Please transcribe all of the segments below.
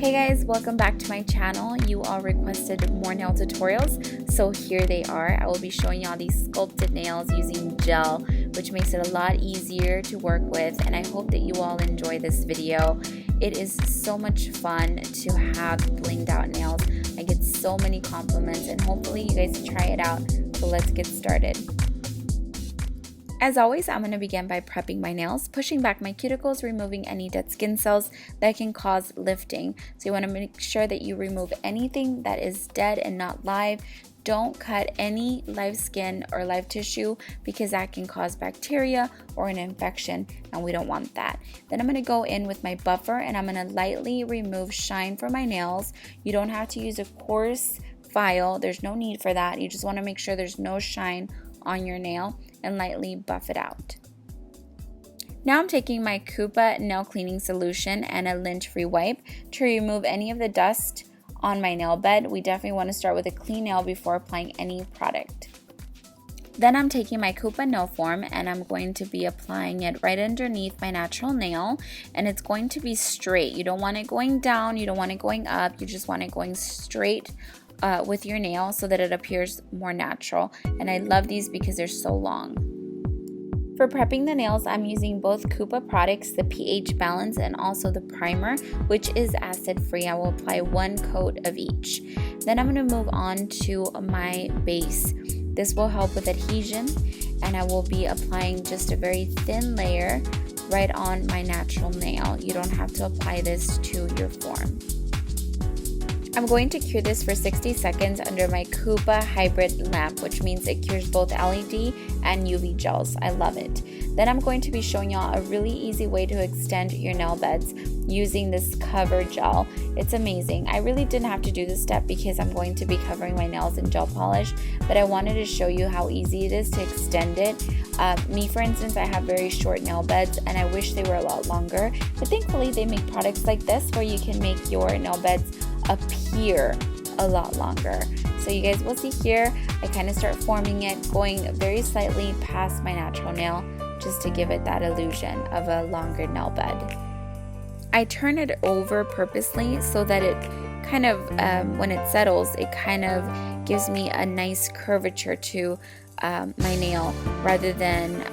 Hey guys, welcome back to my channel. You all requested more nail tutorials, so here they are. I will be showing y'all these sculpted nails using gel, which makes it a lot easier to work with, and I hope that you all enjoy this video. It is so much fun to have blinged out nails. I get so many compliments, and hopefully you guys try it out. So let's get started. As always, I'm going to begin by prepping my nails, pushing back my cuticles, removing any dead skin cells that can cause lifting. So you want to make sure that you remove anything that is dead and not live. Don't cut any live skin or live tissue because that can cause bacteria or an infection, and we don't want that. Then I'm going to go in with my buffer and I'm going to lightly remove shine from my nails. You don't have to use a coarse file. There's no need for that. You just want to make sure there's no shine on your nail and lightly buff it out. Now I'm taking my Kupa nail cleaning solution and a lint-free wipe to remove any of the dust on my nail bed. We definitely want to start with a clean nail before applying any product. Then I'm taking my Kupa nail form and I'm going to be applying it right underneath my natural nail, and it's going to be straight. You don't want it going down, you don't want it going up, you just want it going straight with your nail so that it appears more natural. And I love these because they're so long. For prepping the nails, I'm using both Kupa products, the pH balance and also the primer, which is acid free. I will apply one coat of each. Then I'm going to move on to my base. This will help with adhesion, and I will be applying just a very thin layer right on my natural nail. You don't have to apply this to your form. I'm going to cure this for 60 seconds under my Kupa hybrid lamp, which means it cures both LED and UV gels. I love it. Then I'm going to be showing y'all a really easy way to extend your nail beds using this cover gel. It's amazing. I really didn't have to do this step because I'm going to be covering my nails in gel polish, but I wanted to show you how easy it is to extend it. Me, for instance, I have very short nail beds and I wish they were a lot longer, but thankfully they make products like this where you can make your nail beds appear a lot longer. So you guys will see here, I kind of start forming it, going very slightly past my natural nail just to give it that illusion of a longer nail bed. I turn it over purposely so that it kind of, when it settles, it kind of gives me a nice curvature to my nail rather than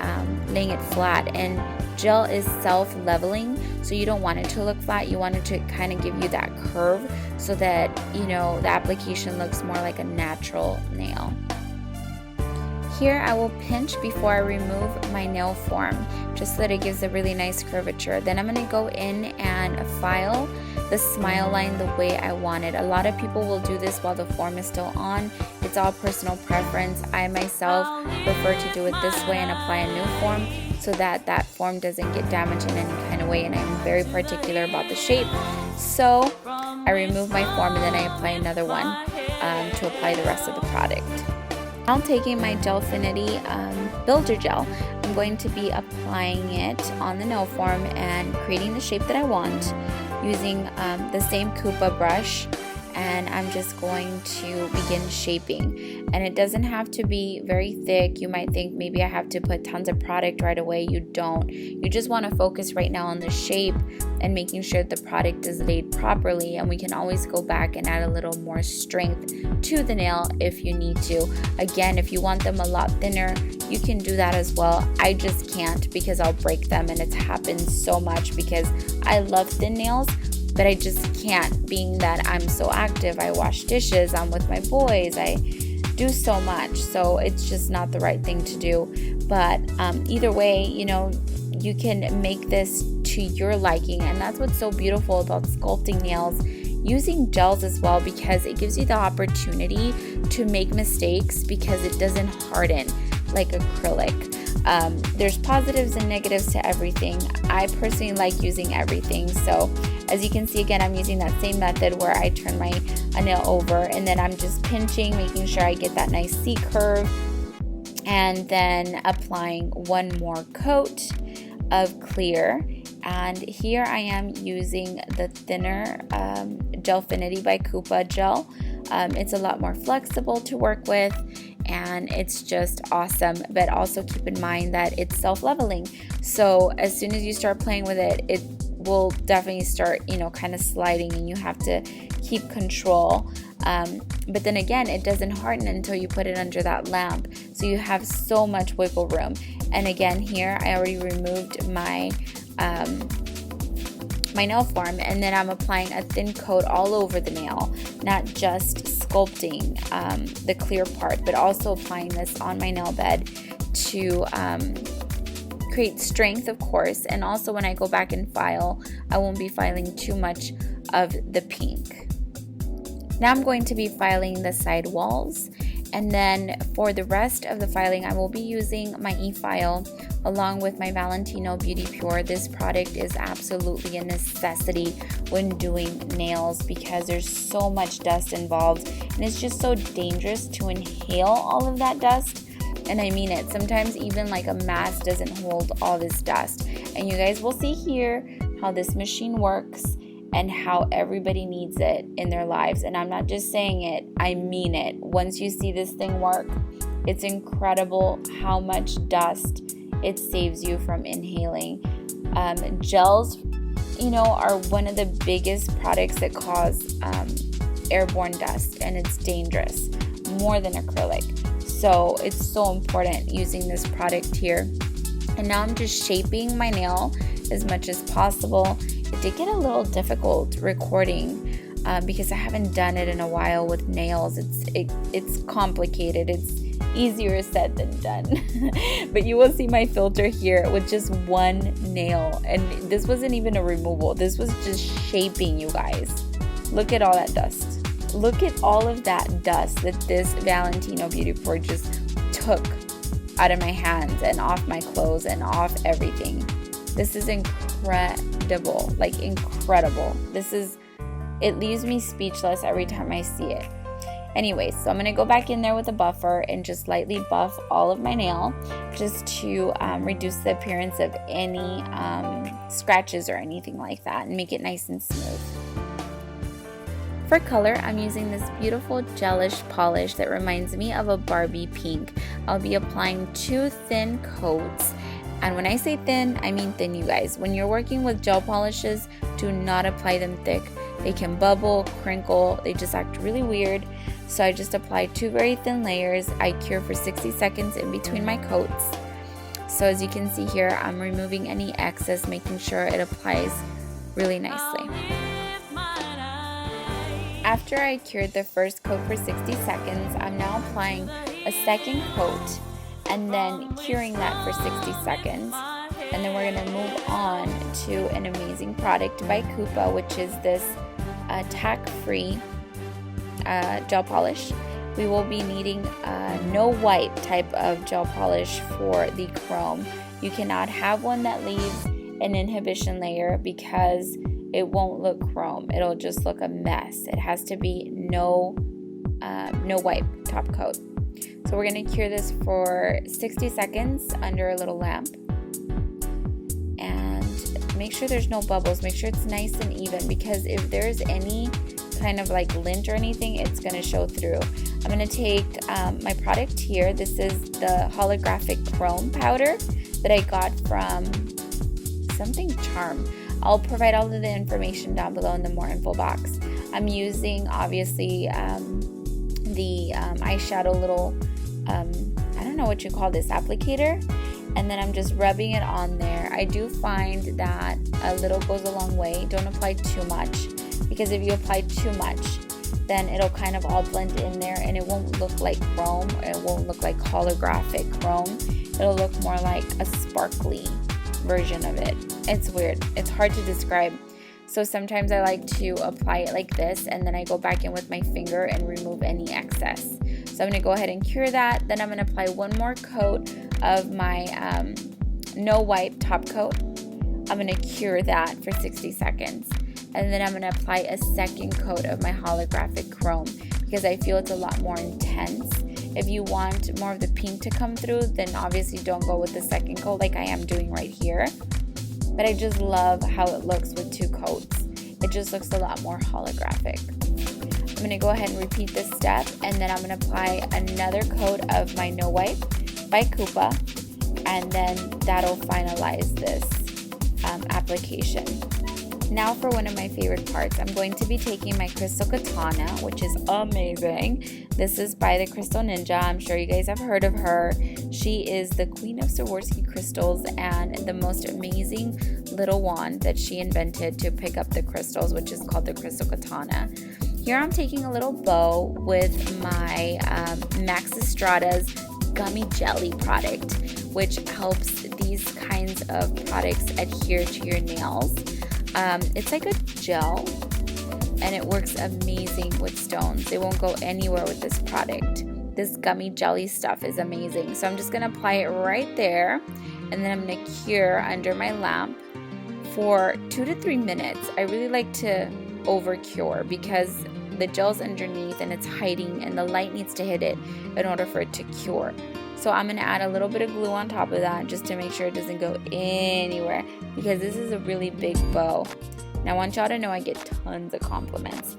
laying it flat. And gel is self-leveling, so you don't want it to look flat. You want it to kind of give you that curve so that, you know, the application looks more like a natural nail. Here I will pinch before I remove my nail form, just so that it gives a really nice curvature. Then I'm going to go in and file the smile line the way I want it. A lot of people will do this while the form is still on. It's all personal preference. I myself prefer to do it this way and apply a new form so that that form doesn't get damaged in any kind of way, and I'm very particular about the shape. So I remove my form and then I apply another one to apply the rest of the product. Now taking my Gelfinity Builder Gel, I'm going to be applying it on the nail form and creating the shape that I want using the same Kupa brush, and I'm just going to begin shaping. And it doesn't have to be very thick. You might think maybe I have to put tons of product right away. You don't. You just want to focus right now on the shape and making sure the product is laid properly, and we can always go back and add a little more strength to the nail if you need to. Again, if you want them a lot thinner, you can do that as well. I just can't because I'll break them, and it's happened so much because I love thin nails, but I just can't, being that I'm so active. I wash dishes, I'm with my boys, I do so much, so it's just not the right thing to do. But either way, you know, you can make this to your liking, and that's what's so beautiful about sculpting nails using gels as well, because it gives you the opportunity to make mistakes because it doesn't harden like acrylic. There's positives and negatives to everything. I personally like using everything. So as you can see, again, I'm using that same method where I turn my nail over and then I'm just pinching, making sure I get that nice C curve, and then applying one more coat of clear. And here I am using the thinner Gelfinity by Kupa gel. It's a lot more flexible to work with, and it's just awesome. But also keep in mind that it's self-leveling, so as soon as you start playing with it, it will definitely start, you know, kind of sliding, and you have to keep control. But then again, it doesn't harden until you put it under that lamp, so you have so much wiggle room. And again, here I already removed my my nail form, and then I'm applying a thin coat all over the nail, not just sculpting the clear part, but also applying this on my nail bed to create strength, of course. And also when I go back and file, I won't be filing too much of the pink. Now I'm going to be filing the side walls, and then for the rest of the filing I will be using my e-file along with my Valentino Beauty Pure. This product is absolutely a necessity when doing nails because there's so much dust involved, and it's just so dangerous to inhale all of that dust. And I mean it. Sometimes even like a mask doesn't hold all this dust. And you guys will see here how this machine works and how everybody needs it in their lives. And I'm not just saying it, I mean it. Once you see this thing work, it's incredible how much dust it saves you from inhaling. Gels, you know, are one of the biggest products that cause airborne dust, and it's dangerous, more than acrylic. So it's so important using this product here. And now I'm just shaping my nail as much as possible. It did get a little difficult recording because I haven't done it in a while with nails. It's complicated. It's easier said than done. But you will see my filter here with just one nail, and this wasn't even a removal. This was just shaping, you guys. Look at all that dust. Look at all of that dust that this Valentino Beauty Pure just took out of my hands and off my clothes and off everything. This is incredible, like incredible. It leaves me speechless every time I see it. Anyways, so I'm going to go back in there with a buffer and just lightly buff all of my nail just to reduce the appearance of any scratches or anything like that and make it nice and smooth. For color, I'm using this beautiful gelish polish that reminds me of a Barbie pink. I'll be applying 2 thin coats. And when I say thin, I mean thin, you guys. When you're working with gel polishes, do not apply them thick. They can bubble, crinkle, they just act really weird. So I just apply 2 very thin layers. I cure for 60 seconds in between my coats. So as you can see here, I'm removing any excess, making sure it applies really nicely. After I cured the first coat for 60 seconds, I'm now applying a second coat and then curing that for 60 seconds. And then we're going to move on to an amazing product by Kupa, which is this tack-free gel polish. We will be needing a no wipe type of gel polish for the chrome. You cannot have one that leaves an inhibition layer because it won't look chrome. It'll just look a mess. It has to be no wipe top coat. So we're going to cure this for 60 seconds under a little lamp. And make sure there's no bubbles. Make sure it's nice and even, because if there's any kind of like lint or anything, it's going to show through. I'm going to take my product here. This is the holographic chrome powder that I got from something Charm. I'll provide all of the information down below in the more info box. I'm using obviously the eyeshadow little I don't know what you call this, applicator, and then I'm just rubbing it on there. I do find that a little goes a long way. Don't apply too much, because if you apply too much, then it'll kind of all blend in there and it won't look like chrome. It won't look like holographic chrome. It'll look more like a sparkly version of it. It's weird. It's hard to describe. So sometimes I like to apply it like this, and then I go back in with my finger and remove any excess. So I'm going to go ahead and cure that. Then I'm going to apply one more coat of my no wipe top coat. I'm going to cure that for 60 seconds. And then I'm going to apply a second coat of my holographic chrome, because I feel it's a lot more intense. If you want more of the pink to come through, then obviously don't go with the second coat like I am doing right here. But I just love how it looks with 2 coats. It just looks a lot more holographic. I'm going to go ahead and repeat this step, and then I'm going to apply another coat of my No Wipe by Kupa, and then that'll finalize this application. Now for one of my favorite parts, I'm going to be taking my crystal katana, which is amazing. This is by the Crystal Ninja. I'm sure you guys have heard of her. She is the queen of Swarovski crystals and the most amazing little wand that she invented to pick up the crystals, which is called the crystal katana. Here I'm taking a little bow with my Max Estrada's gummy jelly product, which helps these kinds of products adhere to your nails. It's like a gel and it works amazing with stones. They won't go anywhere with this product. This gummy jelly stuff is amazing. So I'm just going to apply it right there, and then I'm going to cure under my lamp for 2 to 3 minutes. I really like to over cure because the gel's underneath and it's hiding and the light needs to hit it in order for it to cure. So I'm going to add a little bit of glue on top of that just to make sure it doesn't go anywhere, because this is a really big bow. Now I want y'all to know I get tons of compliments.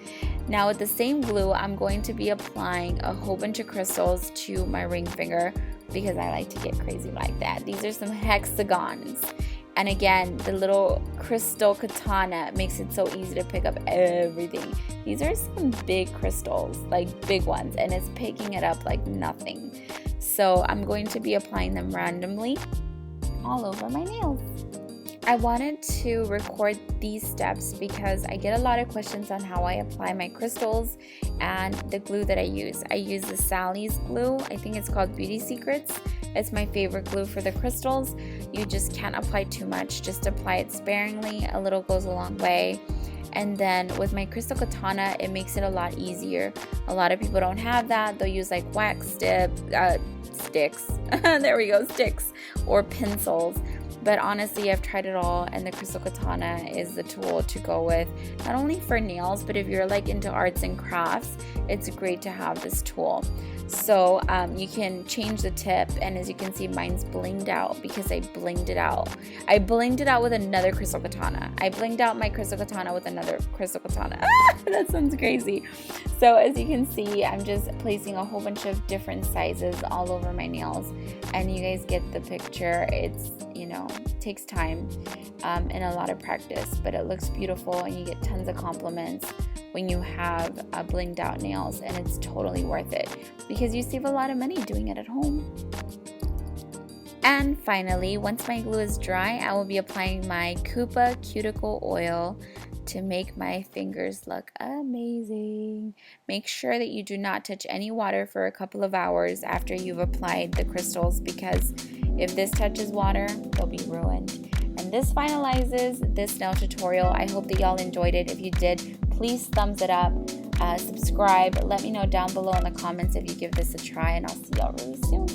Now with the same glue, I'm going to be applying a whole bunch of crystals to my ring finger because I like to get crazy like that. These are some hexagons. And again, the little crystal katana makes it so easy to pick up everything. These are some big crystals, like big ones, and it's picking it up like nothing. So I'm going to be applying them randomly all over my nails. I wanted to record these steps because I get a lot of questions on how I apply my crystals and the glue that I use. I use the Sally's glue. I think it's called Beauty Secrets. It's my favorite glue for the crystals. You just can't apply too much. Just apply it sparingly. A little goes a long way. And then with my crystal katana, it makes it a lot easier. A lot of people don't have that. They'll use like wax sticks. There we go, sticks or pencils. But honestly, I've tried it all, and the crystal katana is the tool to go with, not only for nails, but if you're like into arts and crafts, it's great to have this tool. So you can change the tip, and as you can see, mine's blinged out because I blinged it out. I blinged it out with another crystal katana. I blinged out my crystal katana with another crystal katana. That sounds crazy. So as you can see, I'm just placing a whole bunch of different sizes all over my nails, and you guys get the picture. It's, takes time and a lot of practice, but it looks beautiful, and you get tons of compliments when you have blinged out nails, and it's totally worth it because you save a lot of money doing it at home. And finally, once my glue is dry, I will be applying my Kupa cuticle oil to make my fingers look amazing. Make sure that you do not touch any water for a couple of hours after you've applied the crystals, because if this touches water, they'll be ruined. And this finalizes this nail tutorial. I hope that y'all enjoyed it. If you did, please thumbs it up, subscribe. Let me know down below in the comments if you give this a try, and I'll see y'all really soon.